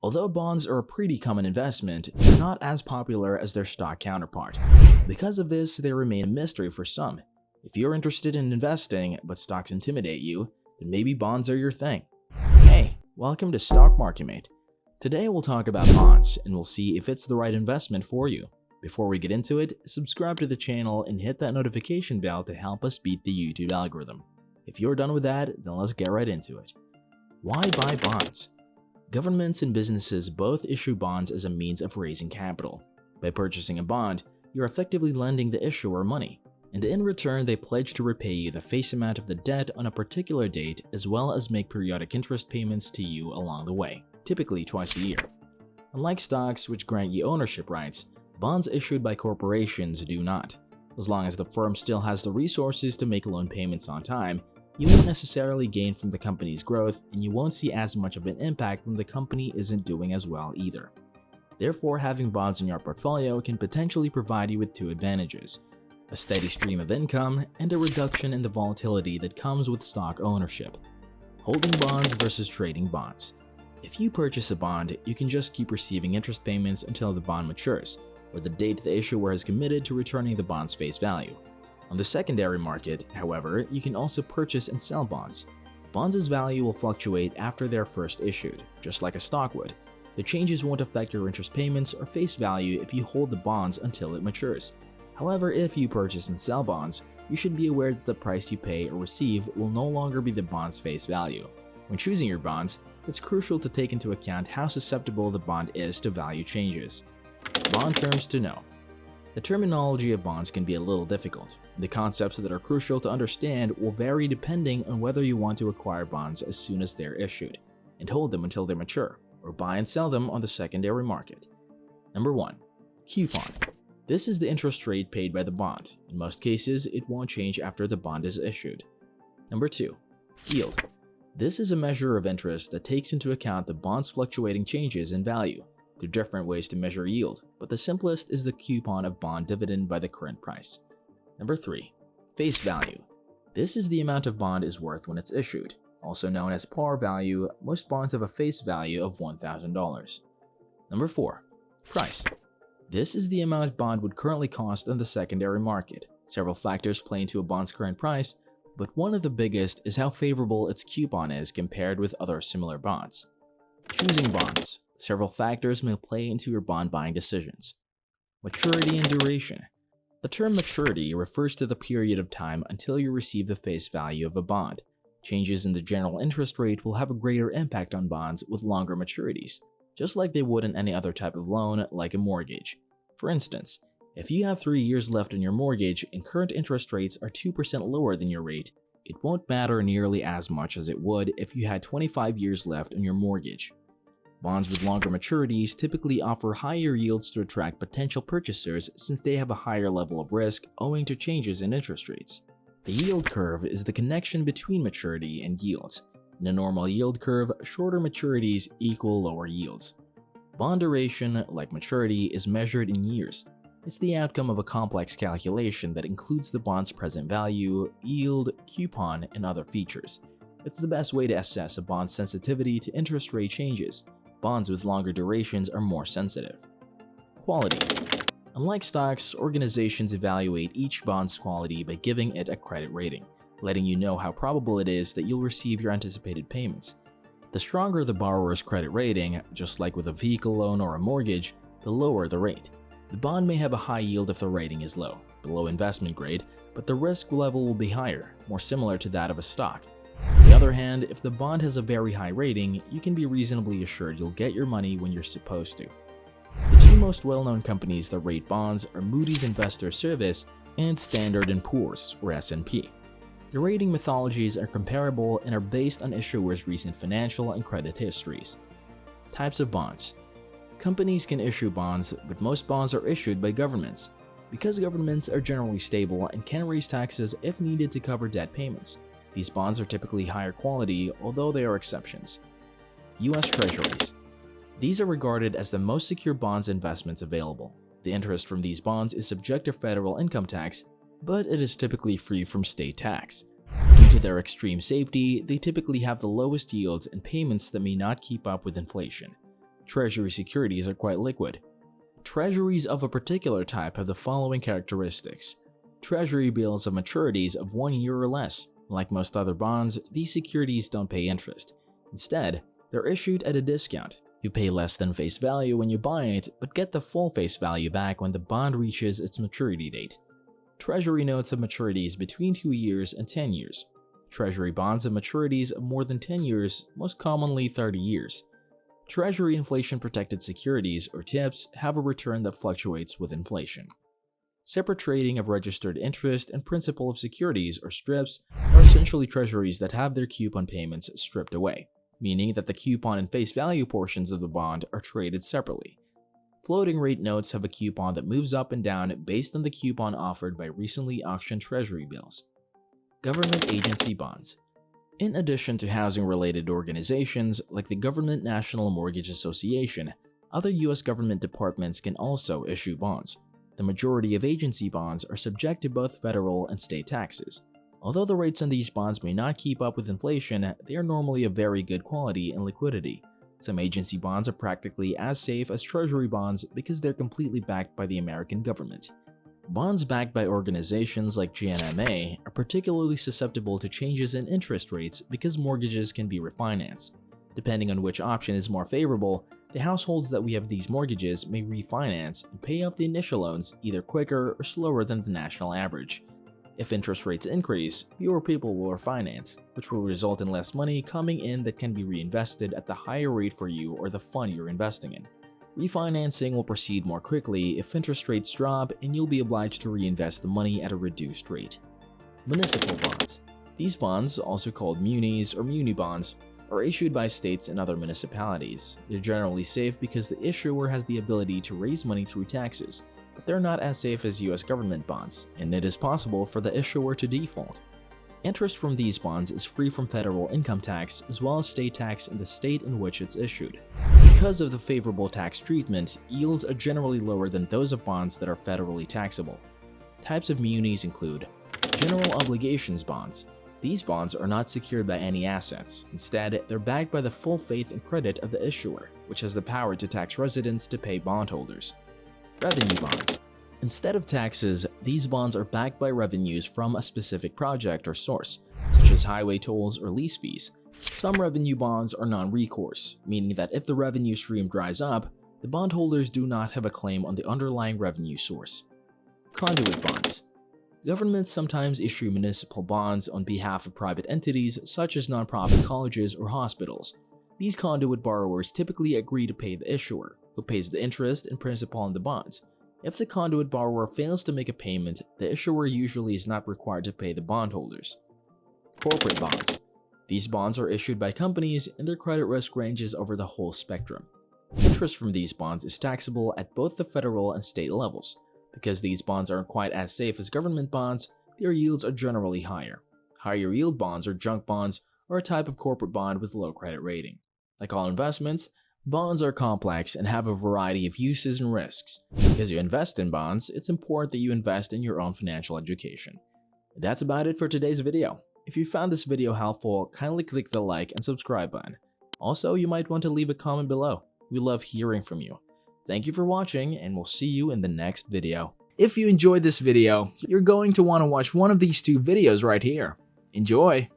Although bonds are a pretty common investment, they're not as popular as their stock counterpart. Because of this, they remain a mystery for some. If you're interested in investing but stocks intimidate you, then maybe bonds are your thing. Hey, welcome to Stock Market Mate. Today we'll talk about bonds and we'll see if it's the right investment for you. Before we get into it, subscribe to the channel and hit that notification bell to help us beat the YouTube algorithm. If you're done with that, then let's get right into it. Why buy bonds? Governments and businesses both issue bonds as a means of raising capital. By purchasing a bond, you're effectively lending the issuer money, and in return they pledge to repay you the face amount of the debt on a particular date as well as make periodic interest payments to you along the way, typically twice a year. Unlike stocks, which grant you ownership rights, bonds issued by corporations do not. As long as the firm still has the resources to make loan payments on time, you won't necessarily gain from the company's growth, and you won't see as much of an impact when the company isn't doing as well either. Therefore, having bonds in your portfolio can potentially provide you with two advantages: a steady stream of income and a reduction in the volatility that comes with stock ownership. Holding bonds versus trading bonds. If you purchase a bond, you can just keep receiving interest payments until the bond matures, or the date the issuer has committed to returning the bond's face value. On the secondary market, however, you can also purchase and sell bonds. Bonds' value will fluctuate after they're first issued, just like a stock would. The changes won't affect your interest payments or face value if you hold the bonds until it matures. However, if you purchase and sell bonds, you should be aware that the price you pay or receive will no longer be the bond's face value. When choosing your bonds, it's crucial to take into account how susceptible the bond is to value changes. Bond terms to know. The terminology of bonds can be a little difficult. The concepts that are crucial to understand will vary depending on whether you want to acquire bonds as soon as they're issued, and hold them until they mature, or buy and sell them on the secondary market. Number 1. Coupon. This is the interest rate paid by the bond. In most cases, it won't change after the bond is issued. Number 2. Yield. This is a measure of interest that takes into account the bond's fluctuating changes in value. There are different ways to measure yield, but the simplest is the coupon of bond dividend by the current price. Number 3. Face value. This is the amount of bond is worth when it's issued. Also known as par value, most bonds have a face value of $1,000. Number 4. Price. This is the amount bond would currently cost on the secondary market. Several factors play into a bond's current price, but one of the biggest is how favorable its coupon is compared with other similar bonds. Choosing bonds. Several factors may play into your bond buying decisions. Maturity and duration. The term maturity refers to the period of time until you receive the face value of a bond. Changes in the general interest rate will have a greater impact on bonds with longer maturities, just like they would in any other type of loan like a mortgage. For instance, if you have 3 years left on your mortgage and current interest rates are 2% lower than your rate, it won't matter nearly as much as it would if you had 25 years left on your mortgage. Bonds with longer maturities typically offer higher yields to attract potential purchasers since they have a higher level of risk owing to changes in interest rates. The yield curve is the connection between maturity and yields. In a normal yield curve, shorter maturities equal lower yields. Bond duration, like maturity, is measured in years. It's the outcome of a complex calculation that includes the bond's present value, yield, coupon, and other features. It's the best way to assess a bond's sensitivity to interest rate changes. Bonds with longer durations are more sensitive. Quality. Unlike stocks, organizations evaluate each bond's quality by giving it a credit rating, letting you know how probable it is that you'll receive your anticipated payments. The stronger the borrower's credit rating, just like with a vehicle loan or a mortgage, the lower the rate. The bond may have a high yield if the rating is low, below investment grade, but the risk level will be higher, more similar to that of a stock. On the other hand, if the bond has a very high rating, you can be reasonably assured you'll get your money when you're supposed to. The two most well-known companies that rate bonds are Moody's Investor Service and Standard & Poor's, or S&P. The rating methodologies are comparable and are based on issuers' recent financial and credit histories. Types of bonds. Companies can issue bonds, but most bonds are issued by governments. Because governments are generally stable and can raise taxes if needed to cover debt payments, these bonds are typically higher quality, although they are exceptions. U.S. Treasuries. These are regarded as the most secure bonds investments available. The interest from these bonds is subject to federal income tax, but it is typically free from state tax. Due to their extreme safety, they typically have the lowest yields and payments that may not keep up with inflation. Treasury securities are quite liquid. Treasuries of a particular type have the following characteristics. Treasury bills have maturities of 1 year or less. Like most other bonds, these securities don't pay interest. Instead, they're issued at a discount. You pay less than face value when you buy it, but get the full face value back when the bond reaches its maturity date. Treasury notes have maturities between 2 years and 10 years. Treasury bonds have maturities of more than 10 years, most commonly 30 years. Treasury inflation-protected securities, or TIPS, have a return that fluctuates with inflation. Separate trading of registered interest and principal of securities, or STRIPs, are essentially treasuries that have their coupon payments stripped away, meaning that the coupon and face value portions of the bond are traded separately. Floating rate notes have a coupon that moves up and down based on the coupon offered by recently auctioned treasury bills. Government agency bonds. In addition to housing-related organizations like the Government National Mortgage Association, other U.S. government departments can also issue bonds. The majority of agency bonds are subject to both federal and state taxes. Although the rates on these bonds may not keep up with inflation, they are normally of very good quality and liquidity. Some agency bonds are practically as safe as treasury bonds because they're completely backed by the American government. Bonds backed by organizations like GNMA are particularly susceptible to changes in interest rates because mortgages can be refinanced. Depending on which option is more favorable, the households that we have these mortgages may refinance and pay off the initial loans either quicker or slower than the national average. If interest rates increase, fewer people will refinance, which will result in less money coming in that can be reinvested at the higher rate for you or the fund you're investing in. Refinancing will proceed more quickly if interest rates drop, and you'll be obliged to reinvest the money at a reduced rate. Municipal bonds. These bonds, also called munis or muni bonds, are issued by states and other municipalities. They're generally safe because the issuer has the ability to raise money through taxes, but they're not as safe as U.S. government bonds, and it is possible for the issuer to default. Interest from these bonds is free from federal income tax as well as state tax in the state in which it's issued. Because of the favorable tax treatment, yields are generally lower than those of bonds that are federally taxable. Types of munis include general obligations bonds. These bonds are not secured by any assets. Instead, they're backed by the full faith and credit of the issuer, which has the power to tax residents to pay bondholders. Revenue bonds. Instead of taxes, these bonds are backed by revenues from a specific project or source, such as highway tolls or lease fees. Some revenue bonds are non-recourse, meaning that if the revenue stream dries up, the bondholders do not have a claim on the underlying revenue source. Conduit bonds. Governments sometimes issue municipal bonds on behalf of private entities such as nonprofit colleges or hospitals. These conduit borrowers typically agree to pay the issuer, who pays the interest and principal on the bonds. If the conduit borrower fails to make a payment, the issuer usually is not required to pay the bondholders. Corporate bonds. These bonds are issued by companies and their credit risk ranges over the whole spectrum. Interest from these bonds is taxable at both the federal and state levels. Because these bonds aren't quite as safe as government bonds, their yields are generally higher. Higher yield bonds or junk bonds are a type of corporate bond with low credit rating. Like all investments, bonds are complex and have a variety of uses and risks. Because you invest in bonds, it's important that you invest in your own financial education. That's about it for today's video. If you found this video helpful, kindly click the like and subscribe button. Also, you might want to leave a comment below. We love hearing from you. Thank you for watching, and we'll see you in the next video. If you enjoyed this video, you're going to want to watch one of these two videos right here. Enjoy!